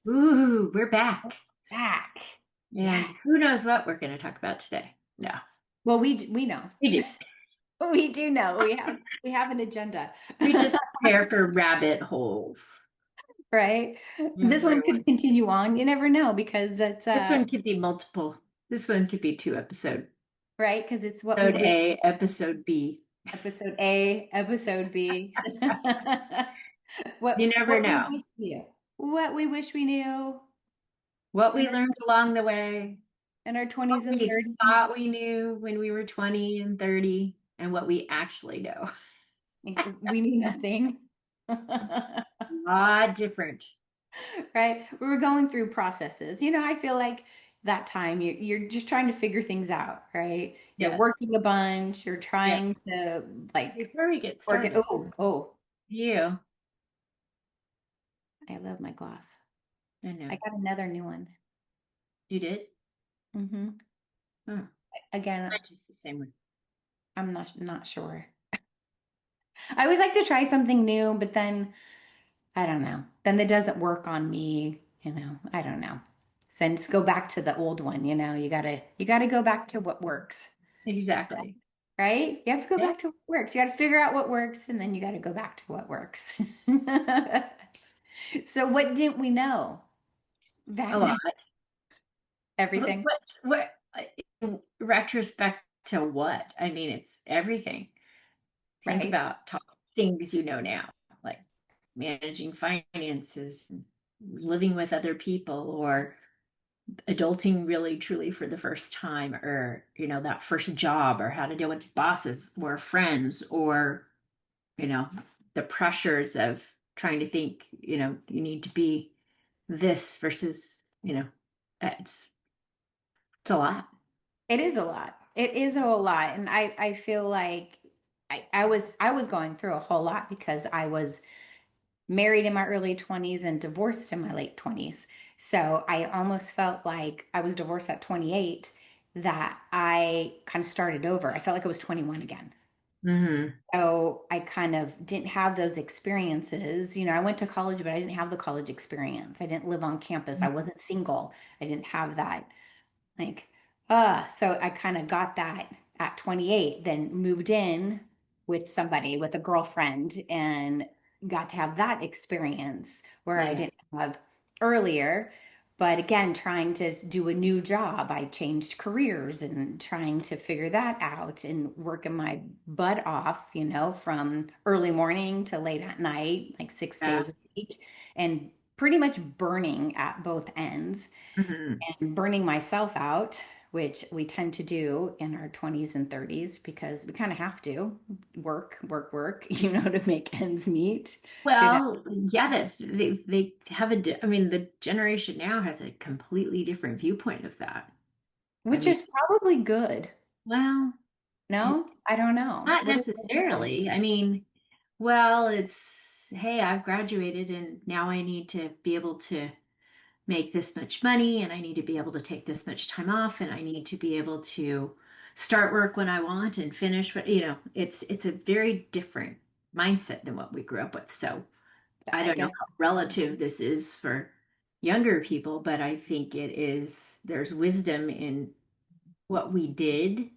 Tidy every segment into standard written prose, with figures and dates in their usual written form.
Ooh, we're back. Back. Yeah. And who knows what we're going to talk about today? No, Well, we know. we do. We do know. We have an agenda. We just prepare for rabbit holes. Right? This one Everyone. could continue on. You never know because it's This one could be multiple. This one could be two episode. right because it's what we Episode wish. A, episode B. Episode A, episode B. You never What we know. wish we knew. What we wish we knew What in we learned along the way, our what 20s and we 30s. thought we knew when we were 20 and 30, and what we actually know. We knew nothing. A lot different. Right? We were going through processes. I feel like that time you're just trying to figure things out, right? You're Yes. working a bunch, you're Yeah. trying to like Before we get work it. started, Oh, you, I love my glass. I know. I got another new one. You did? hmm Hmm. Again, Not just the same one. I'm not sure. I always like to try something new, but then I don't know. Then it doesn't work on me, I don't know. Then just go back to the old one, you gotta go back to what works. Exactly. Right? You have to go Yeah. back to what works. You got to figure out what works, and then you got to go back to what works. So, what didn't we know A back lot. then? Everything. What, in retrospect to what? I mean, it's everything. Think Right? about things you know now, like managing finances, living with other people, or adulting really truly for the first time, or, that first job, or how to deal with bosses or friends, or, you know, the pressures of trying to think, you need to be this versus, it's it's a lot. It is a lot. It is a whole lot. And I feel like I was going through a whole lot because I was married in my early 20s and divorced in my late 20s. So I almost felt like I was divorced at 28, that I kind of started over. I felt like I was 21 again. Hmm. So I kind of didn't have those experiences. I went to college, but I didn't have the college experience. I didn't live on campus. I wasn't single. I didn't have that. Like, so I kind of got that at 28, then moved in with somebody, with a girlfriend, and got to have that experience where I Yeah. didn't have earlier. But again, trying to do a new job, I changed careers and trying to figure that out and working my butt off, from early morning to late at night, like six Yeah. days a week, and pretty much burning at both ends Hmm. and burning myself out, which we tend to do in our 20s and 30s because we kind of have to work, work, work, to make ends meet, you know, Well, yeah, they have I mean, the generation now has a completely different viewpoint of that. I which mean, is probably good. well, No, I don't know. not What is it? necessarily. I mean, well, it's, hey, I've graduated and now I need to be able to make this much money and I need to be able to take this much time off and I need to be able to start work when I want and finish what, it's a very different mindset than what we grew up with. So I I don't know guess. how relative this is for younger people, but I think there's wisdom in what we did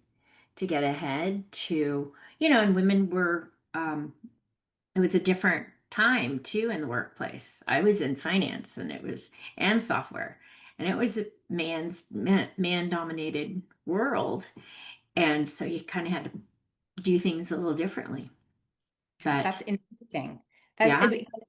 to get ahead to, and women were, it was a different time too in the workplace. I was in finance and software, and it was a man dominated world. And so you kind of had to do things a little differently. But That's interesting. yeah,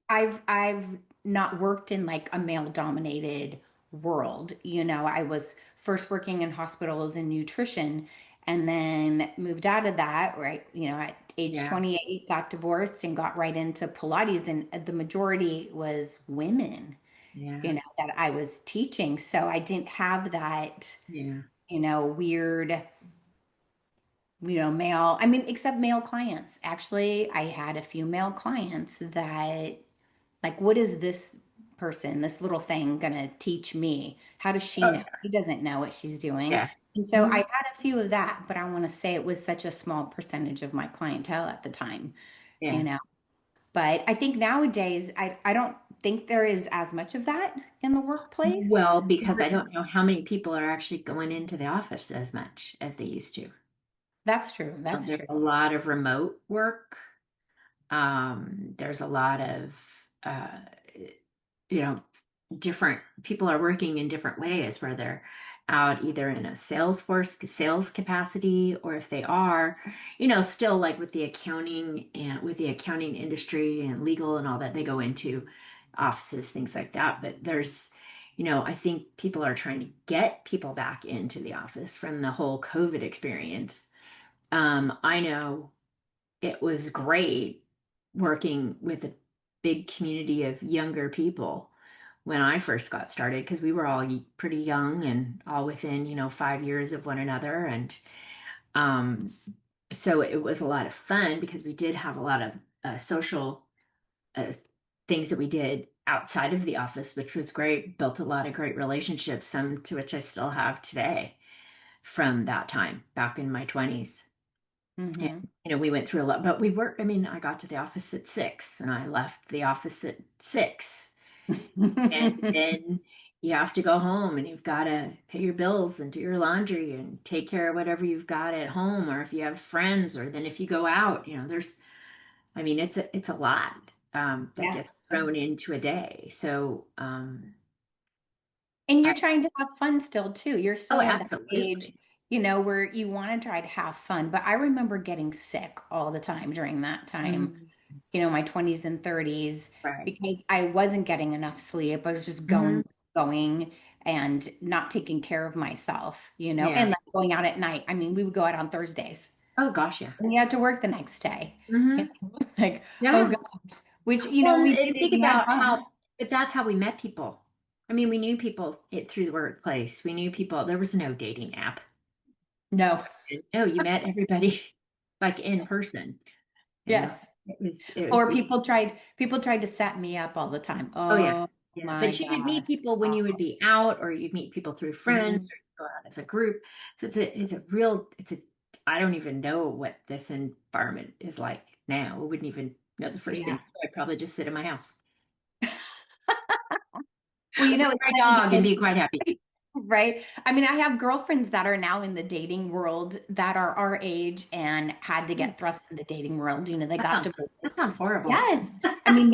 I've not worked in like a male dominated world. I was first working in hospitals in nutrition and then moved out of that, right? At age yeah, 28, got divorced and got right into Pilates, and the majority was women, yeah, that I was teaching. So I didn't have that, yeah. weird male, I mean, except male clients. Actually, I had a few male clients that, like, what is this person, this little thing, gonna teach me? How does she Oh, know? She doesn't know what she's doing. yeah. And so I Mhm. had a few of that, but I want to say it was such a small percentage of my clientele at the time, you Yeah. know. But I think nowadays, I don't think there is as much of that in the workplace. Well, because I don't know how many people are actually going into the office as much as they used to. That's true. That's There's true. a lot of remote work. There's a lot of, you know, different people are working in different ways where they're out either in a sales capacity, or if they are, still like with the accounting and with the accounting industry and legal and all that, they go into offices, things like that. But I think people are trying to get people back into the office from the whole COVID experience. I know it was great working with a big community of younger people when I first got started, because we were all pretty young and all within, 5 years of one another. And um, so it was a lot of fun because we did have a lot of social uh, things that we did outside of the office, which was great, built a lot of great relationships, some to which I still have today from that time back in my 20s. And, Hmm. we went through a lot, but I mean, I got to the office at 6 and I left the office at 6. And then you have to go home and you've got to pay your bills and do your laundry and take care of whatever you've got at home, or if you have friends, or then if you go out, I mean, it's a lot that Yeah. gets thrown into a day. So, And you're I, trying to have fun still too. You're oh, still at that age, absolutely. where you want to try to have fun. But I remember getting sick all the time during that time, Mm, my 20s and 30s, right. because I wasn't getting enough sleep. I was just Hmm. going and not taking care of myself, and Yeah. like going out at night. I mean, we would go out on Thursdays Oh, gosh, yeah. and you had to work the next day. Hmm. Like, oh Yeah. gosh, which, Well, we and did it, think we had about fun. but that's how we met people. I mean, we knew people through the workplace. We knew people. There was no dating app. No. No, you met everybody like in person. And Yes. it was, Or people tried to set me up all the time. oh yeah, Oh yeah. my But you would meet gosh. people when you would Awful. be out, or you'd meet people through friends, Mhm. or you go out as a group. So I don't even know what this environment is like now. I wouldn't even know the first thing. Yeah. I'd probably just sit in my house Well, with it's my funny dog and because, be quite happy. right? I mean, I have girlfriends that are now in the dating world that are our age and had to get thrust in the dating world. They That got sounds that divorced. sounds horrible. Yes. I mean,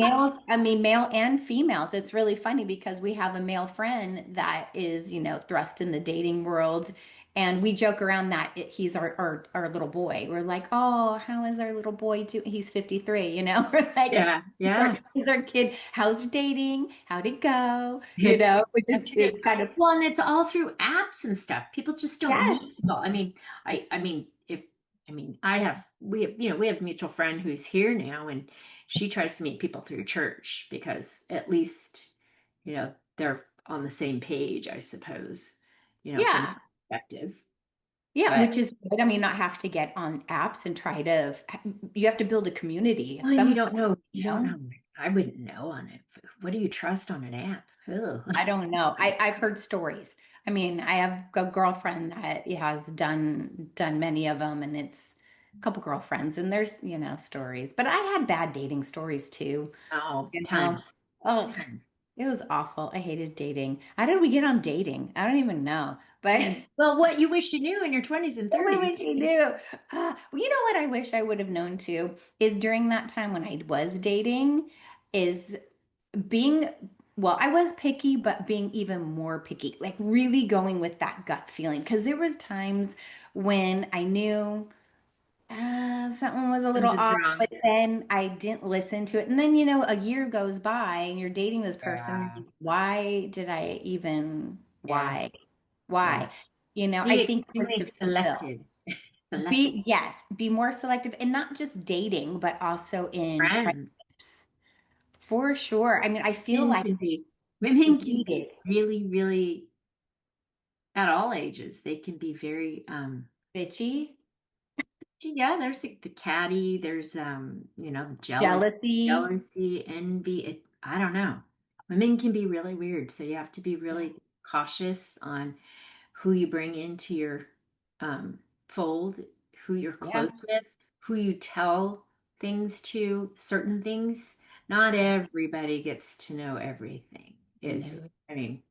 male and females. It's really funny because we have a male friend that is, thrust in the dating world. And we joke around that he's our little boy. We're like, oh, how is our little boy doing? He's 53, We're like, Yeah, yeah. he's our kid. How's dating? How'd it go? Which is, That's good. it's kind of, Well, and it's all through apps and stuff. People just don't yes. meet people. I mean, we have mutual friend who's here now, and she tries to meet people through church because at least, they're on the same page, I suppose, from Yeah. that perspective. Yeah, But which is good. I mean, not have to get on apps and try to, you have to build a community of well, you some don't sort, know. You you don't know? know. I wouldn't know on it. What do you trust on an app? Ugh. I don't know. I've heard stories. I mean, I have a girlfriend that has done many of them, and it's a couple girlfriends, and there's, stories. But I had bad dating stories too. Oh, You know, tons, oh, tons. it was awful. I hated dating. How did we get on dating? I don't even know. But Well, what you wish you knew in your 20s and what 30s. would you do? Well, you know what I wish I would have known too is during that time when I was dating, is being, well, I was picky, but being even more picky, like really going with that gut feeling. Because there was times when I knew something was a little Something's off, wrong. but then I didn't listen to it. And then, a year goes by and you're dating this person. Yeah. Why did I even, Yeah. why? Yeah. Why? I Be think it was extremely to fulfill. selective. Selective. Yes, be more selective and not just dating, but also in Friends. friendships. For sure. I mean, I feel Women like can be women can be needed. really, really at all ages. They can be very Bitchy, yeah, there's like the catty, there's jealousy. jealousy, envy. I don't know. Women can be really weird, so you have to be Yeah. really cautious on who you bring into your fold, who you're Yeah. close with, who you tell things to, certain things. not everybody gets to know everything. Is No. I mean,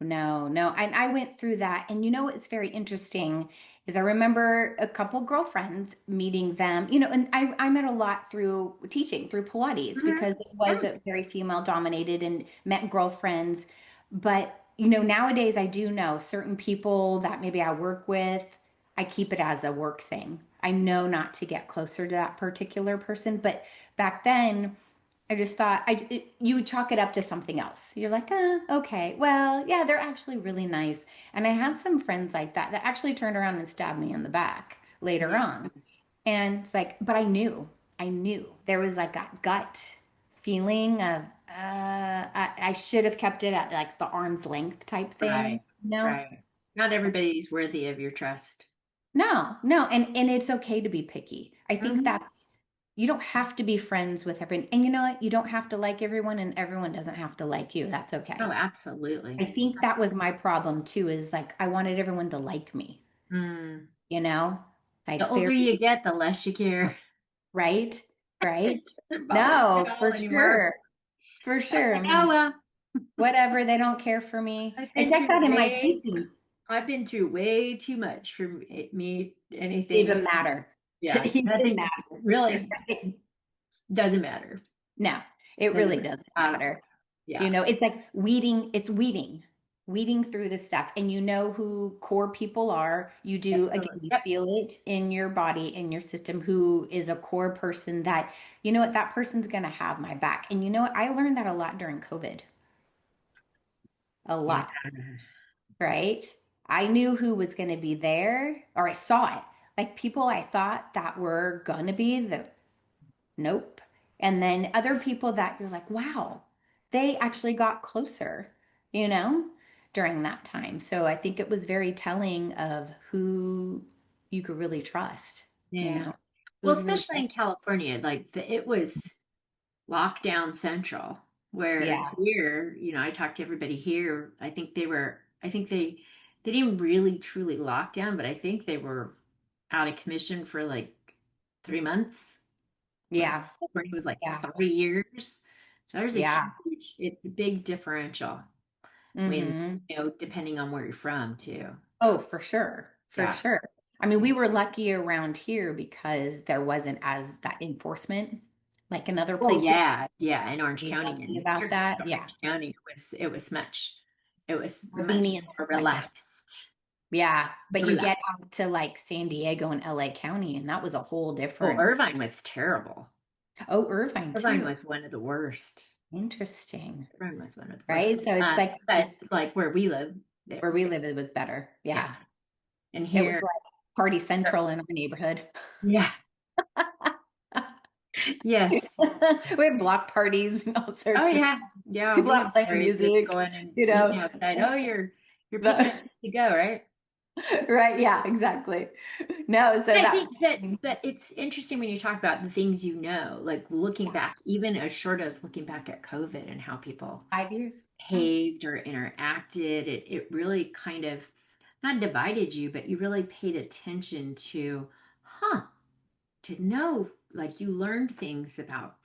No, no. And I went through that. And you know what's very interesting is I remember a couple girlfriends meeting them, and I met a lot through teaching, through Pilates, mhm, because it yeah, was a very female dominated and met girlfriends. But, nowadays I do know certain people that maybe I work with, I keep it as a work thing. I know not to get closer to that particular person. But back then, I just thought you would chalk it up to something else. You're like, okay, well, yeah, they're actually really nice. And I had some friends like that actually turned around and stabbed me in the back later yeah, on. And it's like, but I knew there was like that gut feeling of, I should have kept it at like the arm's length type thing. right, No, right. Not everybody's worthy of your trust. no, and it's okay to be picky. I think Hmm. that's you don't have to be friends with everyone. And you know what? You don't have to like everyone and everyone doesn't have to like you. That's Oh, okay. I absolutely. think that was my problem too, is like I wanted everyone to like me, Mm. you know? The Like older very you get, the less you care. right? Right? It doesn't bother me No, at all for anymore. sure. For I'm sure. like, I'm oh like, well, whatever, they don't care for me. I've It's been like through that in my way, teaching. I've been through way too much for me anything. Even matter. To Yeah, even nothing really matter. doesn't matter. No, it Doesn't really matter. doesn't matter. Yeah, It's like weeding through the stuff. And you know who core people are. You do, again, absolutely. you Yep. feel it in your body, in your system, who is a core person that, you know what, that person's going to have my back. And you know what, I learned that a lot during COVID, a Yeah. lot, right? I knew who was going to be there, or I saw it. Like people I thought that were going to be the nope. And then other people that you're like, wow, they actually got closer, you know, during that time. So I think it was very telling of who you could really trust, Yeah. Well, who's really, especially in California, like it was lockdown central, where yeah, here, I talked to everybody here. I think they didn't really truly lock down, but I think they were out of commission for like 3 months. Where yeah, California was like yeah, 3 years. So there's yeah. it's a big differential when, Hmm. depending on where you're from too. Oh, for sure. For Yeah. sure. I mean, we were lucky around here because there wasn't as that enforcement like in other Oh places. yeah, yeah. In Orange We're County, lucky in about Turkish that. Yeah. Orange County, it was More much lenient, more I guess. relaxed. Yeah, but you Relaxed. get out to like San Diego and LA County, and that was a whole Oh, different. Irvine was terrible. Oh, Irvine Irvine too. was one of the worst. Interesting. Irvine was one of the worst. Right? So it's like But just like where we live, where we live, it was better. yeah. Yeah. And It was here, like party central in our neighborhood. yeah, yes. We had block parties and all Oh sorts of stuff. yeah, yeah. People We out have playing stories of music, going and you eating know. outside. Oh, your The- picnic to go, right? right. Yeah, exactly. No, so I that think that it's interesting when you talk about the things like looking yeah, back, even as short as looking back at COVID and how people 5 years. Yeah. behaved or interacted. It really kind of not divided you, but you really paid attention to, huh, to know, like you learned things about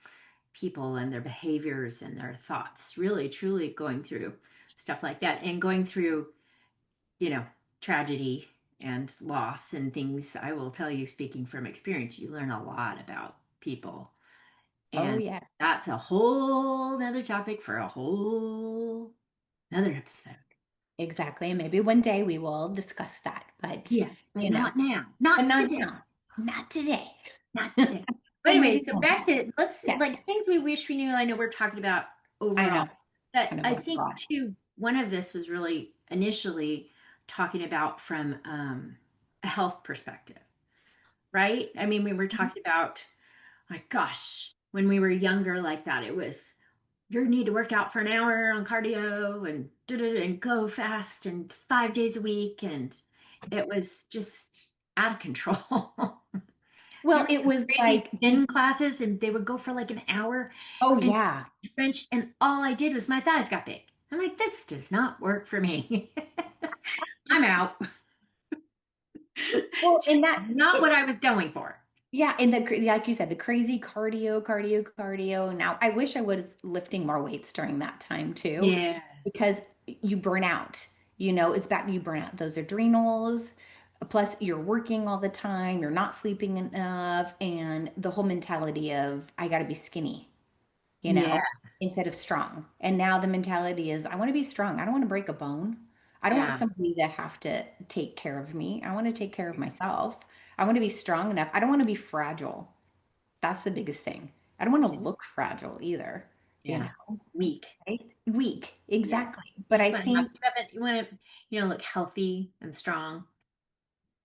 people and their behaviors and their thoughts, really, truly going through stuff like that and going through, you know, tragedy and loss and things. I will tell you, speaking from experience, you learn a lot about people. Oh, And yes. that's a whole nother topic for a whole another episode. Exactly. And maybe one day we will discuss that, but Yeah, but you know, not now. but Not not today. now. Not today. Not today. But But anyway, maybe so back someday. to let's Yeah, like things we wish we knew. I know we're talking about I overall. know. But Kind of I a think broad. too, one of this was really initially talking about from a health perspective, right? I mean, we were talking about like, gosh, when we were younger like that, it was you need to work out for an hour on cardio and and go fast and 5 days a week, and it was just out of control. Well, Remember it those was crazy like, spin classes, and they would go for like an hour oh and yeah. bench, and all I did was my thighs got big. I'm like, this does not work for me. I'm out. Well, Just and that not it what I was going for. Yeah, and like you said, the crazy cardio. Now, I wish I was lifting more weights during that time too, Yeah. because you burn out. It's back, you burn out those adrenals. Plus, you're working all the time, you're not sleeping enough, and the whole mentality of I got to be skinny, you Yeah. know, instead of strong. And now the mentality is I want to be strong. I don't want to break a bone. I don't want Yeah. somebody to have to take care of me. I want to take care of myself. I want to be strong enough. I don't want to be fragile. That's the biggest thing. I don't want to look fragile either, you Yeah. know, Weak. right? Weak, Yeah. exactly. You But just I want to have, think, you want to, look healthy and strong.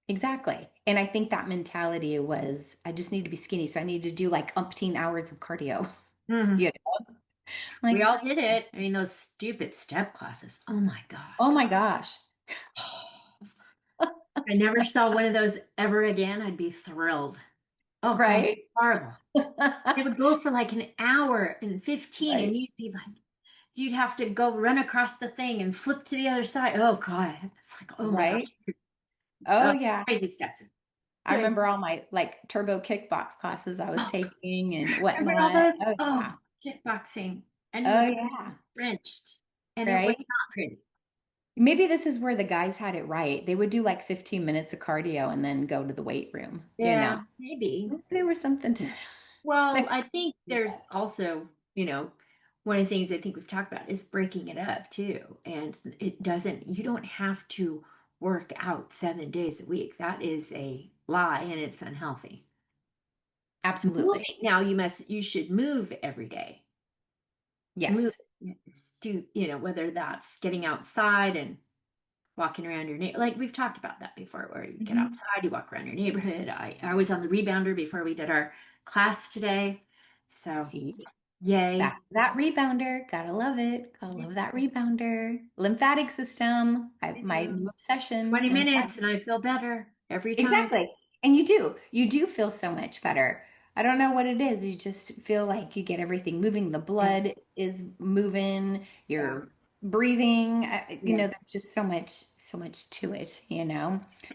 exactly. And I think that mentality was, I just need to be skinny. So I need to do like umpteen hours of cardio. Mhm. Yeah. We Like, all did it. I mean, those stupid step classes. Oh my oh gosh. my gosh. I never saw one of those ever again. I'd be thrilled. Oh God, Right? it's horrible. It would go for like an hour and 15, and Right. you'd be like, you'd have to go run across the thing and flip to the other side. Oh God. It's like, oh my gosh. Right. Oh Oh, yeah. crazy stuff. I Crazy. remember all my like turbo kickbox classes I was Oh, taking and remember all whatnot. those? Oh Oh, yeah. kickboxing. And you Oh would get yeah. drenched. And it was Right. not pretty. Maybe this is where the guys had it right. They would do like 15 minutes of cardio and then go to the weight room, you know. Yeah, maybe. There was something to Well, like, I think yeah. there's also, one of the things I think we've talked about is breaking it up too. And you don't have to work out 7 days a week. That is a lie and it's unhealthy. Absolutely. Moving, now you should move every day. Move, Yes. do, whether that's getting outside and walking around your neighborhood. Like we've talked about that before, where you get Mhm. outside, you walk around your neighborhood. I was on the rebounder before we did our class today. So, See, yay. that rebounder. Gotta love it. Gotta love that rebounder. Lymphatic system. I My know. new obsession. 20 minutes Lymphatic. and I feel better every time. Exactly. And you do. You do feel so much better. I don't know what it is. You just feel like you get everything moving. The Yeah. blood is moving. Yeah. You're breathing. Yeah. There's just so much to it.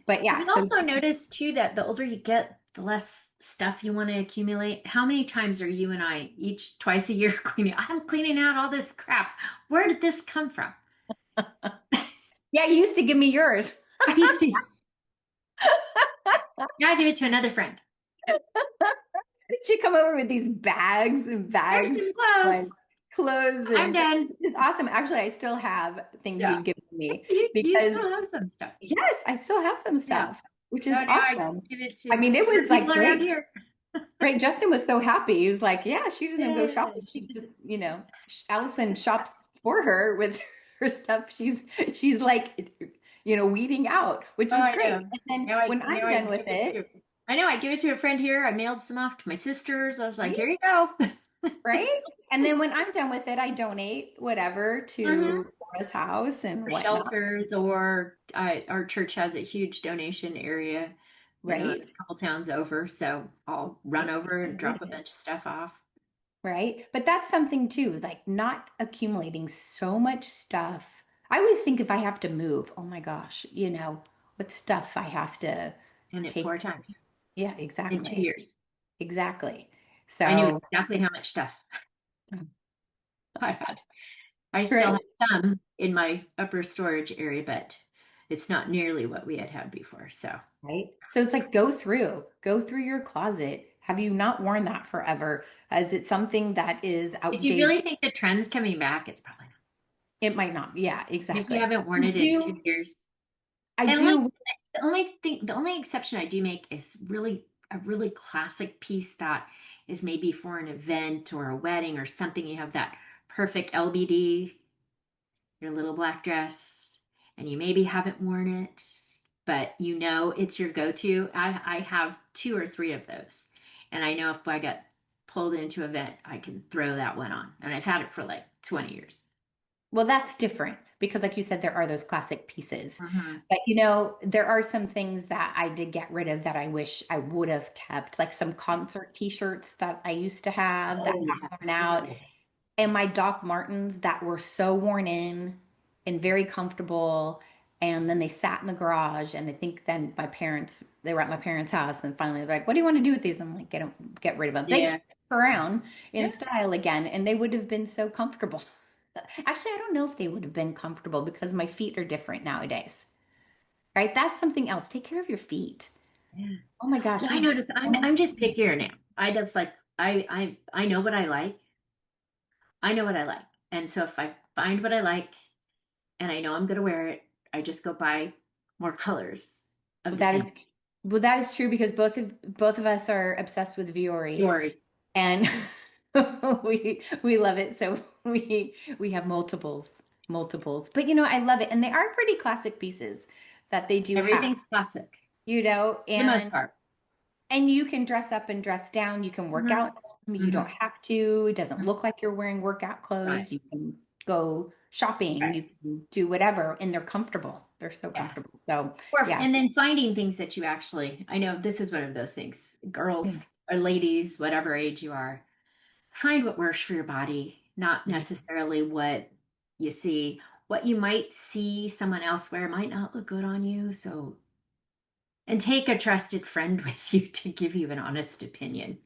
But Have yeah, you so also noticed too that the older you get, the less stuff you want to accumulate? How many times are you and I each twice a year cleaning? I'm cleaning out all this crap. Where did this come from? yeah, you used to give me yours. I used to, now I give it to another friend. She come over with these bags and There's bags some like clothes. clothes I'm and done. it's awesome. Actually, I still have things Yeah. you've given me You because still have some stuff. yes, I still have some Yeah. stuff, which So is now I awesome. give it I to mean, it other was like people around great. here. Great. Justin was so happy. He was like, yeah, she doesn't go Yeah. shopping. She just, Allison shops for her with her stuff. She's like, weeding out, which Oh, was I great. know. And then Now when now I'm I done give with it it, to I know I give it to a friend here. I mailed some off to my sisters. I was like, here see, you go. right? And then when I'm done with it, I donate whatever hmm to Laura's house and For whatnot, shelters, or our church has a huge donation area, right? a couple towns over. So I'll run Right. over and drop a Good. bunch of stuff off. Right? But that's something too, like not accumulating so much stuff. I always think if I have to move, oh my gosh, what stuff I have to And it take. 4 times Yeah, in two exactly. years. Exactly. I knew So, exactly how much stuff I had. I still right, have some in my upper storage area, but it's not nearly what we had had before. So right. So it's like go through your closet. Have you not worn that forever? Is it something that is if you outdated? really think the trend's coming back, it's probably not. It might not. Yeah, And if you exactly. haven't worn I it in do, 2 years, I and like do. the only exception I do make is really a really classic piece that is maybe for an event or a wedding or something. You have that perfect LBD, your little black dress, and you maybe haven't worn it, but it's your go-to. I have two or three of those. And I know if I get pulled into an event, I can throw that one on. And I've had it for like 20 years. Well, that's different because, like you said, there are those classic pieces. Hmm. But, there are some things that I did get rid of that I wish I would have kept, like some concert t-shirts that I used to have that Oh, yeah. got worn out, and my Doc Martens that were so worn in and very comfortable. And then they sat in the garage, and I think then they were at my parents' house, and finally they're like, "What do you want to do with these?" I'm like, get rid of them." They came Yeah. around Yeah. in style again, and they would have been so comfortable. Actually, I don't know if they would have been comfortable because my feet are different nowadays. Right? That's something else. Take care of your feet. Yeah. Oh my gosh, Well, we I have noticed so I'm much. just pickier now. I just like I know what I like. I know what I like. And so if I find what I like and I know I'm gonna wear it, I just go buy more colors of Well, the that same is well, that is true because both of us are obsessed with Viore, story. and we love it. So we have multiples. But I love it, and they are pretty classic pieces that they do have. Everything's classic You know, for the most and part. and you can dress up and dress down. You can work Hmm. out. You don't Hmm. have to. It doesn't look like you're wearing workout Right. clothes. You can go shopping. Right. You can do whatever, and they're comfortable. They're so Yeah. comfortable. So Or yeah. and then finding things that you actually, I know this is one of those things. Yeah. Girls or ladies, whatever age you are, find what works for your body, not Yeah. necessarily what you see. What you might see someone else wear might not look good on you. So, and take a trusted friend with you to give you an honest opinion.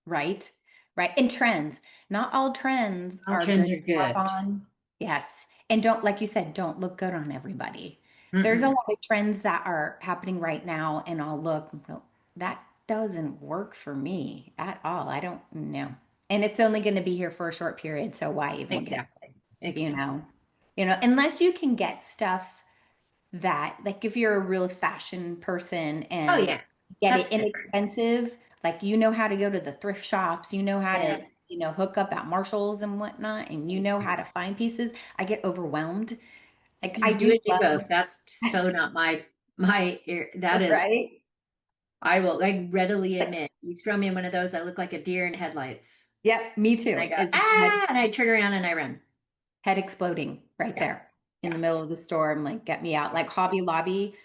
Right. Right. And trends. Not all trends All are trends good are to have good. on. Yes. And don't, like you said, don't look good on everybody. There's a Mm-mm. lot of trends that are happening right now, and I'll look and go, that doesn't work for me at all. I don't know. And it's only going to be here for a short period, so why even get, Exactly. you Exactly. know, unless you can get stuff that, like, if you're a real fashion person Oh and yeah, get it that's different. inexpensive, like how to go to the thrift shops, how Yeah. to hook up at Marshalls and whatnot, and how to find pieces. I get overwhelmed. Like, I You do and me love. both. That's so not my that is Right. I will like readily admit you throw me in one of those, I look like a deer in headlights. Yep, me And I too. go, It's ah, and I turn around and I run. head exploding right Yeah. there in the Yeah. middle of the store. I'm like, get me out. Yeah. Like Hobby Lobby,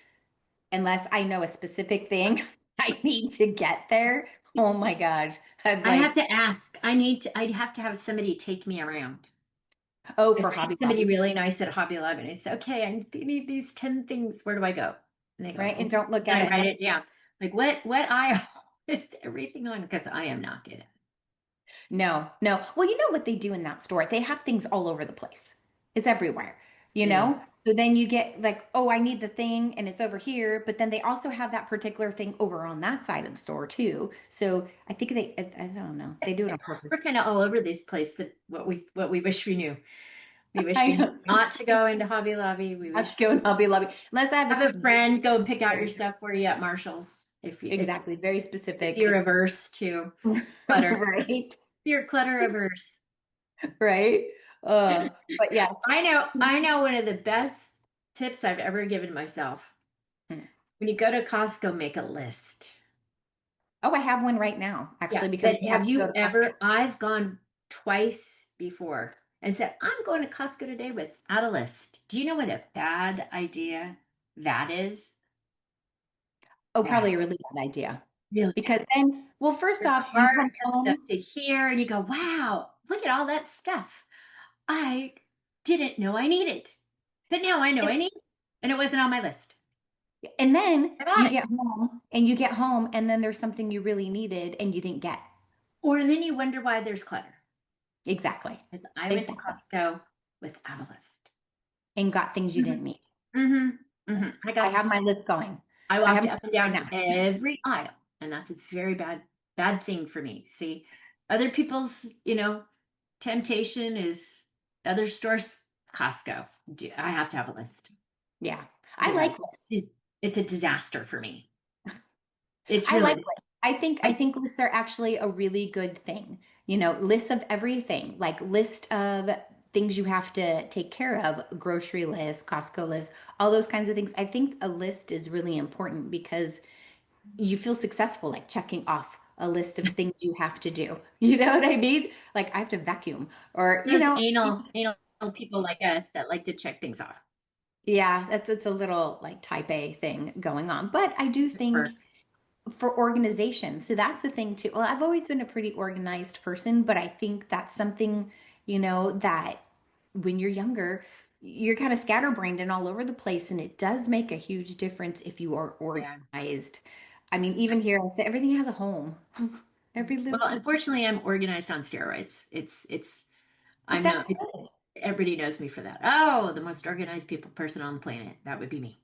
unless I know a specific thing I need to get there. Oh my gosh. I'd I have like, to ask. I'd have to have somebody take me around. oh, I for find Hobby somebody Lobby. really nice at Hobby Lobby and I say, okay, I need these 10 things. Where do I go? And they Right? And go, don't look and at I it. write it down. Like what aisle is everything on? Because I am not good at No, no. Well, you know what they do in that store? They have things all over the place. It's everywhere, you it. know? So then you get like, oh, I need the thing and it's over here, but then they also have that particular thing over on that side of the store too. So I think I don't know. They do it on We're purpose. kind of all over this place, but what we wish we knew. We wish I we knew know. not to go into Hobby Lobby. We Have to wish go in Hobby Lobby. Unless I have a have a friend go pick out your very, stuff for you at Marshall's exactly, very if you're specific. averse to clutter. Right? If you're clutter averse. Right? But yes. I know one of the best tips I've ever given myself. When you go to Costco, make a list. Oh, I have one right now, Yeah, actually, because but we have have to go you to Costco. ever? I've gone twice before and said, I'm going to Costco today without a list. Do you know what a bad idea that is? Oh, Bad. probably a really bad idea. Really Because bad. then, well, first Your off, you cart come comes up home. to here and you go, wow, look at all that stuff I didn't know I needed. But now I know I need it. And it wasn't on my list. And then I bought it. you get home, and then there's something you really needed and you didn't get. Or then you wonder why there's clutter. Exactly. Because I went to Exactly. Costco without a list. And got things you didn't Hmm. need. Hmm. Hmm. I I got have my list going. I I have walked my up and list down right every aisle, and that's a very bad thing for me. See, other people's, temptation is other stores, Costco. I have to have a list. Yeah. I Yeah, like lists. it's a disaster for me. It's I like really, lists. I I think lists are actually a really good thing. Lists of everything, like list of things you have to take care of, grocery list, Costco list, all those kinds of things. I think a list is really important because you feel successful, like checking off a list of things you have to do. You know what I mean? Like I have to vacuum or, those anal people like us that like to check things off. yeah, it's a little like type A thing going on. But I do think Or for organization. So that's the thing too. Well, I've always been a pretty organized person, but I think that's something, that when you're younger, you're kind of scatterbrained and all over the place, and it does make a huge difference if you are Yeah. organized. I mean, even here, I say everything has a home. Every Well, little, unfortunately, I'm organized on steroids. but I'm that's known, good. everybody knows me for that. Oh, the most organized people person on the planet. That would be me.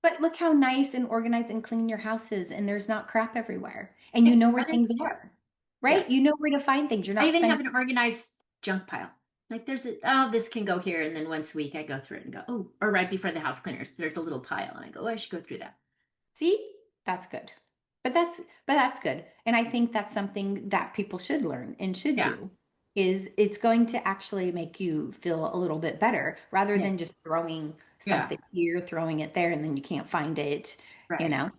But look how nice and organized and clean your house is, and there's not crap everywhere, and you know where That things is true. are, right? Yes. You know where to find things. You're I not even spending. have an organized junk pile. Like there's oh, this can go here. And then once a week I go through it and go, oh, or right before the house cleaners, there's a little pile. And I go, oh, I should go through that. See, that's good. But that's good. And I think that's something that people should learn and should Yeah. do is it's going to actually make you feel a little bit better rather Yeah. than just throwing Yeah. something here, throwing it there, and then you can't find it, you Right. know?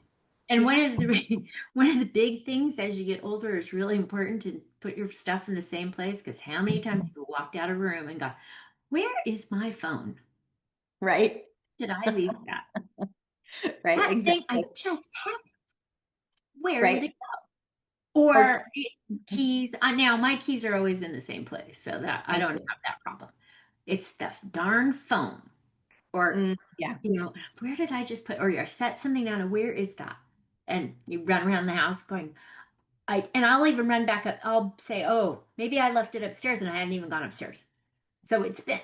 And Yeah. one of the big things as you get older is really important to put your stuff in the same place because how many times have you walked out of a room and go, where is my phone? Right? Did I leave that? Right, That thing exactly. I just had. Where did it Right. go? Or Or keys. Now my keys are always in the same place, so that I me don't too. have that problem. It's the darn phone. Or, Yeah. where did I just put, or you set something down and where is that? And you run around the house going, and I'll even run back up. I'll say, oh, maybe I left it upstairs and I hadn't even gone upstairs. So it's been,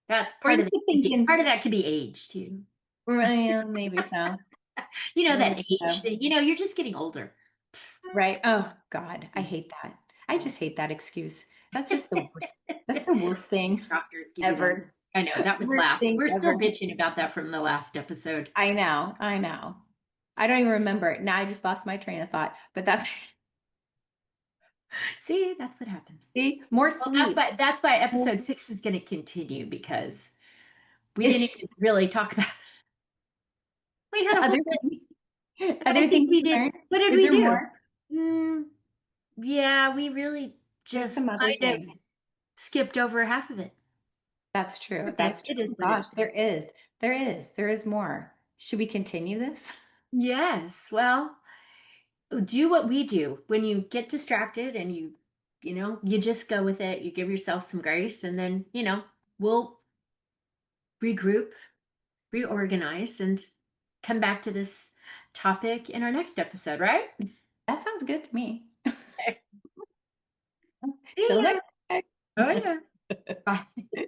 that's Or part you of it. keep Part thinking, of that could be age too. well, maybe so. That Maybe age so. thing, you're just getting older. Right. Oh God, I hate that. I just hate that excuse. That's just the worst. That's the worst thing Doctors give you that. ever. I know that was Worst last. thing We're still ever. bitching about that from the last episode. I know. I know. I don't even remember it. Now I just lost my train of thought. But that's See, that's what happens. see, more Well, sleep. that's why episode 6 is going to continue because we didn't even really talk about. We had a whole Other list. things, And I other think things we to did. learn. What did Is we there do? more? Mm, yeah, we really There's just some other kind of things. skipped over half of it. That's true. Okay, That's it true. is what it Gosh, is. there is. There is. There is more. Should we continue this? Yes. Well, do what we do when you get distracted and you just go with it. You give yourself some grace, and then we'll regroup, reorganize, and come back to this topic in our next episode. Right? That sounds good to me. See Till ya. next time. Oh yeah. Bye.